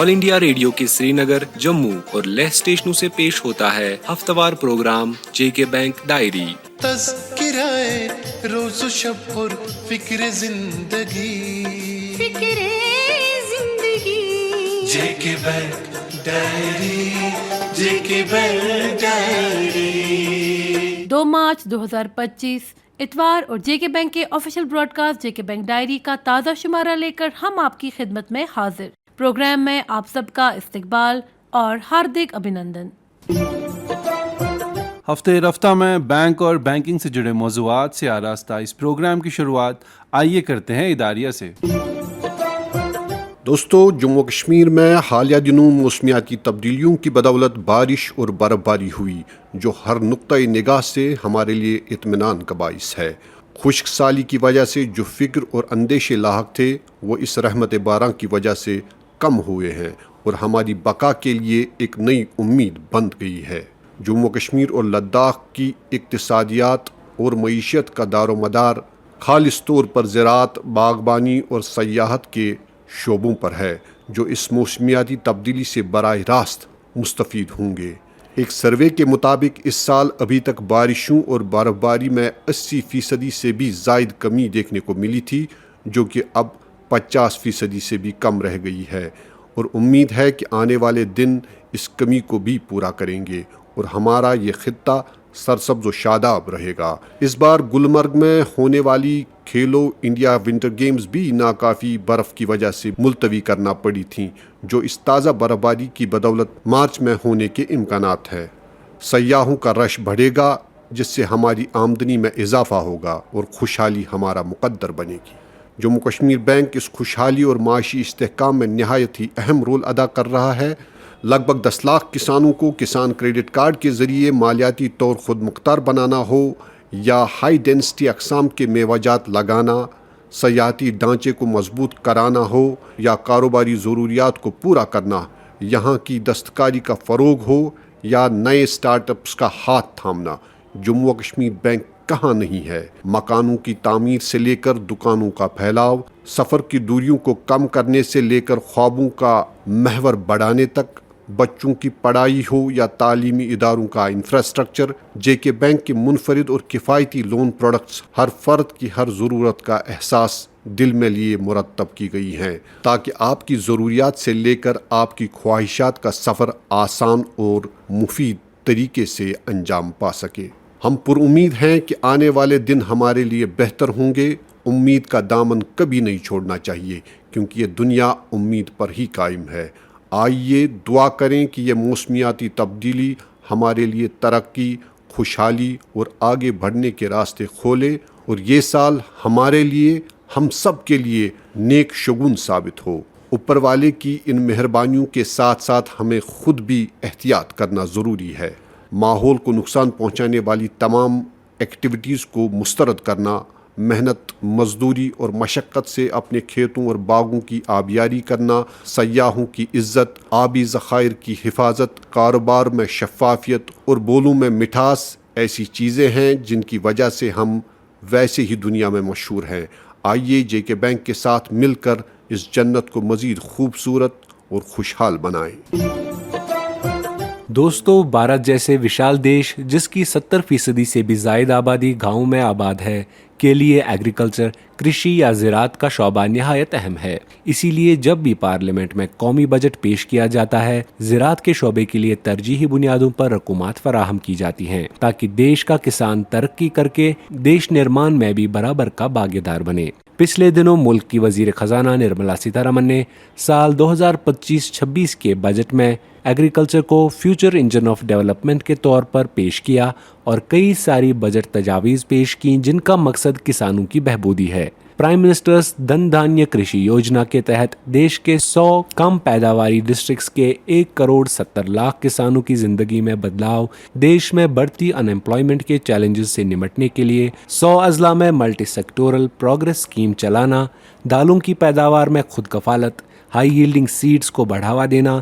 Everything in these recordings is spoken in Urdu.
آل انڈیا ریڈیو کے سری نگر، جموں اور لیہ اسٹیشنوں سے پیش ہوتا ہے ہفتہ وار پروگرام جے کے بینک ڈائری۔ تذکرائے روز و شب اور فکر زندگی، جے کے بینک ڈائری، جے کے بینک ڈائری۔ 2 مارچ 2025 اتوار اور جے کے بینک کے آفیشیل براڈ کاسٹ جے کے بینک ڈائری کا تازہ شمارہ لے کر ہم آپ کی خدمت میں حاضر۔ پروگرام میں آپ سب کا استقبال اور ہاردک ابھینندن۔ ہفتے رفتہ میں بینک اور بینکنگ سے جڑے موضوعات سے آراستہ اس پروگرام کی شروعات آئیے کرتے ہیں اداریہ سے۔ دوستو، جموں کشمیر میں حالیہ دنوں موسمیاتی تبدیلیوں کی بدولت بارش اور برف باری ہوئی، جو ہر نقطۂ نگاہ سے ہمارے لیے اطمینان کا باعث ہے۔ خشک سالی کی وجہ سے جو فکر اور اندیشے لاحق تھے، وہ اس رحمت باران کی وجہ سے کم ہوئے ہیں اور ہماری بقا کے لیے ایک نئی امید بن گئی ہے۔ جموں کشمیر اور لداخ کی اقتصادیات اور معیشت کا دار و مدار خالص طور پر زراعت، باغبانی اور سیاحت کے شعبوں پر ہے، جو اس موسمیاتی تبدیلی سے براہ راست مستفید ہوں گے۔ ایک سروے کے مطابق اس سال ابھی تک بارشوں اور برف باری میں 80% سے بھی زائد کمی دیکھنے کو ملی تھی، جو کہ اب 50% سے بھی کم رہ گئی ہے، اور امید ہے کہ آنے والے دن اس کمی کو بھی پورا کریں گے اور ہمارا یہ خطہ سرسبز و شاداب رہے گا۔ اس بار گلمرگ میں ہونے والی کھیلو انڈیا ونٹر گیمز بھی ناکافی برف کی وجہ سے ملتوی کرنا پڑی تھیں، جو اس تازہ برف باری کی بدولت مارچ میں ہونے کے امکانات ہے۔ سیاحوں کا رش بڑھے گا، جس سے ہماری آمدنی میں اضافہ ہوگا اور خوشحالی ہمارا مقدر بنے گی۔ جموں کشمیر بینک اس خوشحالی اور معاشی استحکام میں نہایت ہی اہم رول ادا کر رہا ہے۔ لگ بھگ 10 لاکھ کسانوں کو کسان کریڈٹ کارڈ کے ذریعے مالیاتی طور خود مختار بنانا ہو، یا ہائی ڈینسٹی اقسام کے میوہ جات لگانا، سیاحتی ڈھانچے کو مضبوط کرانا ہو، یا کاروباری ضروریات کو پورا کرنا، یہاں کی دستکاری کا فروغ ہو، یا نئے سٹارٹ اپس کا ہاتھ تھامنا، جموں کشمیر بینک کہاں نہیں ہے۔ مکانوں کی تعمیر سے لے کر دکانوں کا پھیلاؤ، سفر کی دوریوں کو کم کرنے سے لے کر خوابوں کا محور بڑھانے تک، بچوں کی پڑھائی ہو یا تعلیمی اداروں کا انفراسٹرکچر، جے کے بینک کے منفرد اور کفایتی لون پروڈکٹس ہر فرد کی ہر ضرورت کا احساس دل میں لیے مرتب کی گئی ہیں، تاکہ آپ کی ضروریات سے لے کر آپ کی خواہشات کا سفر آسان اور مفید طریقے سے انجام پا سکے۔ ہم پر امید ہیں کہ آنے والے دن ہمارے لیے بہتر ہوں گے۔ امید کا دامن کبھی نہیں چھوڑنا چاہیے، کیونکہ یہ دنیا امید پر ہی قائم ہے۔ آئیے دعا کریں کہ یہ موسمیاتی تبدیلی ہمارے لیے ترقی، خوشحالی اور آگے بڑھنے کے راستے کھولے، اور یہ سال ہمارے لیے، ہم سب کے لیے نیک شگون ثابت ہو۔ اوپر والے کی ان مہربانیوں کے ساتھ ساتھ ہمیں خود بھی احتیاط کرنا ضروری ہے۔ ماحول کو نقصان پہنچانے والی تمام ایکٹیویٹیز کو مسترد کرنا، محنت، مزدوری اور مشقت سے اپنے کھیتوں اور باغوں کی آبیاری کرنا، سیاحوں کی عزت، آبی ذخائر کی حفاظت، کاروبار میں شفافیت اور بولوں میں مٹھاس، ایسی چیزیں ہیں جن کی وجہ سے ہم ویسے ہی دنیا میں مشہور ہیں۔ آئیے جے کے بینک کے ساتھ مل کر اس جنت کو مزید خوبصورت اور خوشحال بنائیں۔ دوستو، بھارت جیسے وشال دیش، جس کی 70% سے بھی زائد آبادی گاؤں میں آباد ہے، کے لیے ایگریکلچر، کرشی یا زراعت کا شعبہ نہایت اہم ہے۔ اسی لیے جب بھی پارلیمنٹ میں قومی بجٹ پیش کیا جاتا ہے، زراعت کے شعبے کے لیے ترجیحی بنیادوں پر رقومات فراہم کی جاتی ہیں، تاکہ دیش کا کسان ترقی کر کے دیش نرمان میں بھی برابر کا باغیدار بنے۔ پچھلے دنوں ملک کی وزیر خزانہ نرملا سیتارمن نے سال 2025-26 کے بجٹ میں ایگریکلچر کو فیوچر انجن آف ڈیولپمنٹ کے طور پر پیش کیا اور کئی ساری بجٹ تجاویز پیش کی، جن کا مقصد کسانوں کی بہبودی ہے۔ پرائم منسٹرز دھن دھانیہ کرشی یوجنا کے تحت دیش کے 100 کم پیداواری ڈسٹرکٹس کے 1,70,00,000 کسانوں کی زندگی میں بدلاؤ، دیش میں بڑھتی ان ایمپلائمنٹ کے چیلنجز سے نمٹنے کے لیے 100 اضلاع میں ملٹی سیکٹورل پروگریس اسکیم چلانا، دالوں کی پیداوار میں خود کفالت، ہائی ییلڈنگ سیڈز کو بڑھاوا دینا،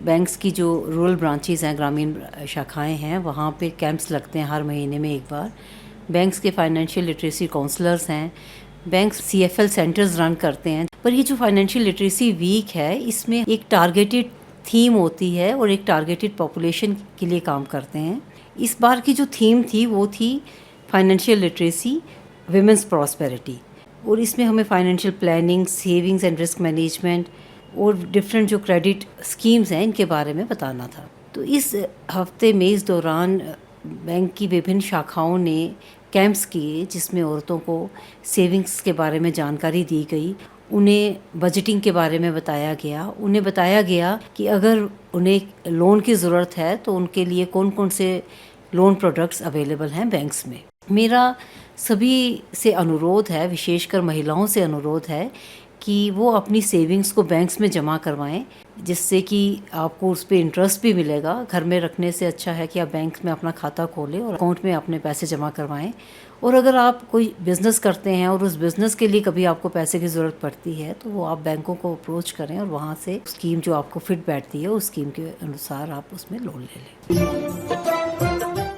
بینکس کی جو رورل برانچز ہیں، گرامین شاخائیں ہیں، وہاں پہ کیمپس لگتے ہیں ہر مہینے میں ایک بار. بینکس کے فائنینشیل لٹریسی کاؤنسلرز ہیں، بینکس CFL سینٹرز رن کرتے ہیں. پر یہ جو فائنینشیل لٹریسی ویک ہے، اس میں ایک ٹارگیٹڈ تھیم ہوتی ہے اور ایک ٹارگیٹڈ پاپولیشن کے لیے کام کرتے ہیں. اس بار کی جو تھیم تھی وہ تھی فائنینشیل لٹریسی، ویمنس پراسپیرٹی، اور اس میں ہمیں financial planning, savings and risk management اور ڈفرینٹ جو کریڈٹ اسکیمز ہیں ان کے بارے میں بتانا تھا. تو اس ہفتے میں اس دوران بینک کی وبھن شاخاؤں نے کیمپس کیے جس میں عورتوں کو سیونگس کے بارے میں جانکاری دی گئی، انہیں بجٹنگ کے بارے میں بتایا گیا، انہیں بتایا گیا کہ اگر انہیں لون کی ضرورت ہے تو ان کے لیے کون کون سے لون پروڈکٹس اویلیبل ہیں بینکس میں. میرا سبھی سے انورودھ ہے، وشیش کر مہیلاؤں سے انورودھ ہے کہ وہ اپنی سیونگس کو بینکس میں جمع کروائیں، جس سے کہ آپ کو اس پہ انٹرسٹ بھی ملے گا. گھر میں رکھنے سے اچھا ہے کہ آپ بینک میں اپنا کھاتہ کھولیں اور اکاؤنٹ میں اپنے پیسے جمع کروائیں. اور اگر آپ کوئی بزنس کرتے ہیں اور اس بزنس کے لیے کبھی آپ کو پیسے کی ضرورت پڑتی ہے تو وہ آپ بینکوں کو اپروچ کریں اور وہاں سے اسکیم جو آپ کو فٹ بیٹھتی ہے اس اسکیم کے انوسار آپ اس میں لون لے لیں.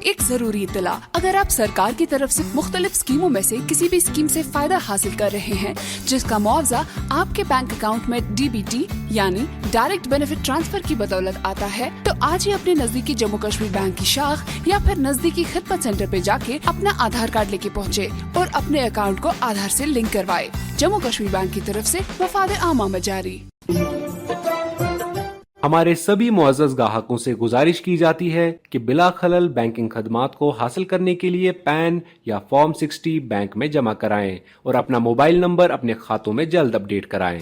ایک ضروری اطلاع، اگر آپ سرکار کی طرف سے مختلف اسکیموں میں سے کسی بھی اسکیم سے فائدہ حاصل کر رہے ہیں جس کا معاوضہ آپ کے بینک اکاؤنٹ میں DBT یعنی ڈائریکٹ بینیفٹ ٹرانسفر کی بدولت آتا ہے، تو آج ہی اپنے نزدیکی جموں کشمیر بینک کی شاخ یا پھر نزدیکی خدمت سینٹر پہ جا کے اپنا آدھار کارڈ لے کے پہنچے اور اپنے اکاؤنٹ کو آدھار سے لنک کروائے. جموں کشمیر بینک کی طرف سے مفاد عامہ میں جاری. ہمارے سبھی معزز گاہکوں سے گزارش کی جاتی ہے کہ بلا خلل بینکنگ خدمات کو حاصل کرنے کے لیے پین یا فارم 60 بینک میں جمع کرائیں اور اپنا موبائل نمبر اپنے کھاتوں میں جلد اپڈیٹ کرائیں.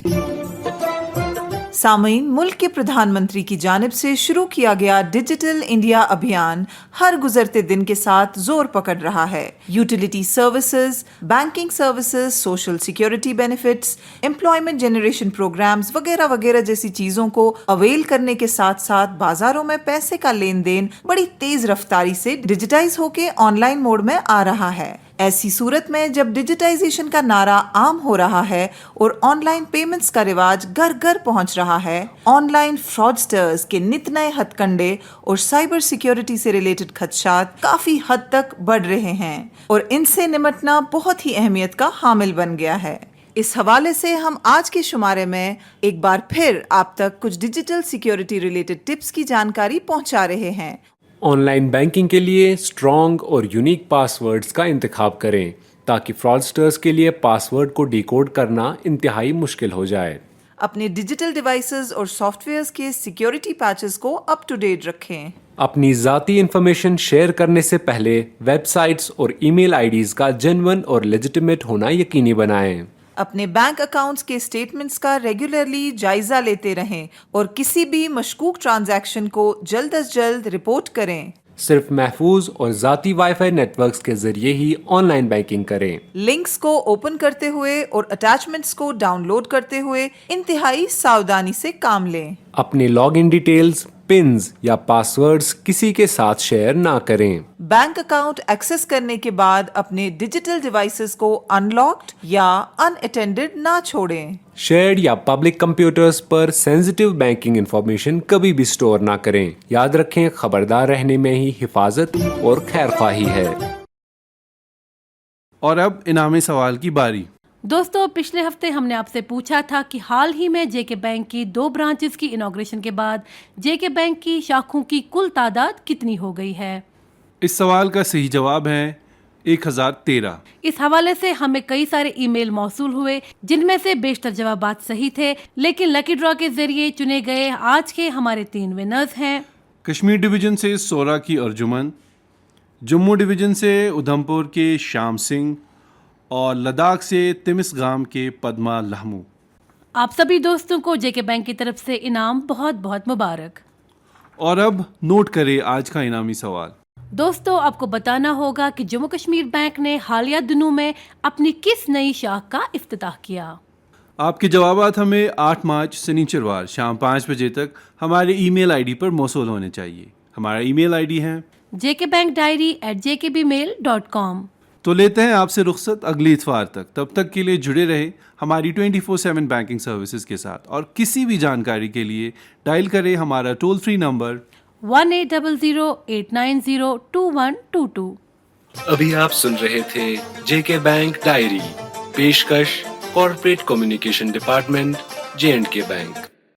سامعین، ملک کے پردھان منتری کی جانب سے شروع کیا گیا ڈیجیٹل انڈیا ابھیان ہر گزرتے دن کے ساتھ زور پکڑ رہا ہے. Utility services, banking services, social security benefits, employment generation programmes وغیرہ وغیرہ جیسی چیزوں کو اویل کرنے کے ساتھ ساتھ بازاروں میں پیسے کا لین دین بڑی تیز رفتاری سے ڈیجیٹائز ہو کے آن لائن موڈ میں آ رہا ہے. ایسی صورت میں جب ڈیجیٹائزیشن کا نعرہ عام ہو رہا ہے اور آن لائن پیمنٹس کا رواج گھر گھر پہنچ رہا ہے، آن لائن فراڈسٹرز کے نت نئے ہتھ کنڈے اور سائبر سیکیورٹی سے ریلیٹڈ خدشات کافی حد تک بڑھ رہے ہیں اور ان سے نمٹنا بہت ہی اہمیت کا حامل بن گیا ہے. اس حوالے سے ہم آج کے شمارے میں ایک بار پھر آپ تک کچھ ڈیجیٹل سیکیورٹی ریلیٹڈ ٹپس کی جانکاری پہنچا رہے ہیں. آن لائن بینکنگ کے لیے اسٹرانگ اور یونیک پاس ورڈز کا انتخاب کریں تاکہ فراڈسٹرز کے لیے پاس ورڈ کو ڈیکوڈ کرنا انتہائی مشکل ہو جائے. اپنے ڈیجیٹل ڈیوائسز اور سافٹ ویئرز کے سیکیورٹی پیچز کو اپ ٹو ڈیٹ رکھیں. اپنی ذاتی انفارمیشن شیئر کرنے سے پہلے ویب سائٹس اور ای میل IDs کا جینوئن اور لیجیٹمیٹ ہونا یقینی بنائیں. اپنے بینک اکاؤنٹس کے اسٹیٹمنٹس کا ریگولرلی جائزہ لیتے رہیں اور کسی بھی مشکوک ٹرانزیکشن کو جلد از جلد رپورٹ کریں. صرف محفوظ اور ذاتی وائی فائی نیٹ ورکس کے ذریعے ہی آن لائن بینکنگ کریں. لنکس کو اوپن کرتے ہوئے اور اٹیچمنٹس کو ڈاؤن لوڈ کرتے ہوئے انتہائی ساودانی سے کام لیں. اپنے لاگ ان ڈیٹیلز، پنز یا پاس ورڈز کسی کے ساتھ شیئر نہ کریں. بینک اکاؤنٹ ایکسس کرنے کے بعد اپنے ڈیجیٹل ڈیوائسز کو ان لاکڈ یا ان اٹینڈڈ نہ چھوڑیں. شیئرڈ یا پبلک کمپیوٹرز پر سینسٹیو بینکنگ انفارمیشن کبھی بھی سٹور نہ کریں. یاد رکھیں، خبردار رہنے میں ہی حفاظت اور خیر خواہی ہے. اور اب انعامی سوال کی باری. دوستو، پچھلے ہفتے ہم نے آپ سے پوچھا تھا کہ حال ہی میں JK بینک کی 2 برانچز کی انوگریشن کے بعد JK بینک کی شاخوں کی کل تعداد کتنی ہو گئی ہے. اس سوال کا صحیح جواب ہے 1013. اس حوالے سے ہمیں کئی سارے ای میل موصول ہوئے جن میں سے بیشتر جوابات صحیح تھے، لیکن لکی ڈرا کے ذریعے چنے گئے آج کے ہمارے 3 ونرز ہیں. کشمیر ڈویژن سے سورا کی ارجمن، جموں ڈویژن سے ادھمپور کے شام سنگھ اور لداخ سے تمس گام کے پدما لہمو. آپ سبھی دوستوں کو JK بینک کی طرف سے انعام بہت بہت مبارک. اور اب نوٹ کرے آج کا انعامی سوال. دوستو، آپ کو بتانا ہوگا کہ جموں کشمیر بینک نے حالیہ دنوں میں اپنی کس نئی شاخ کا افتتاح کیا. آپ کے جوابات ہمیں 8 مارچ سنیچروار شام 5 بجے تک ہمارے ای میل ID پر موصول ہونے چاہیے. ہمارا ای میل ID ہے jkbankdiary@jkbmail.com. تو لیتے ہیں آپ سے رخصت اگلی اتوار تک. تب تک کے لیے جڑے رہے ہماری 24/7 بینکنگ سروسز کے ساتھ, اور کسی بھی جانکاری کے لیے ڈائل کریں ہمارا ٹول فری نمبر 1800-890-2122. ابھی آپ سن رہے تھے جے کے بینک ڈائری, پیشکش corporate communication department, JNK bank.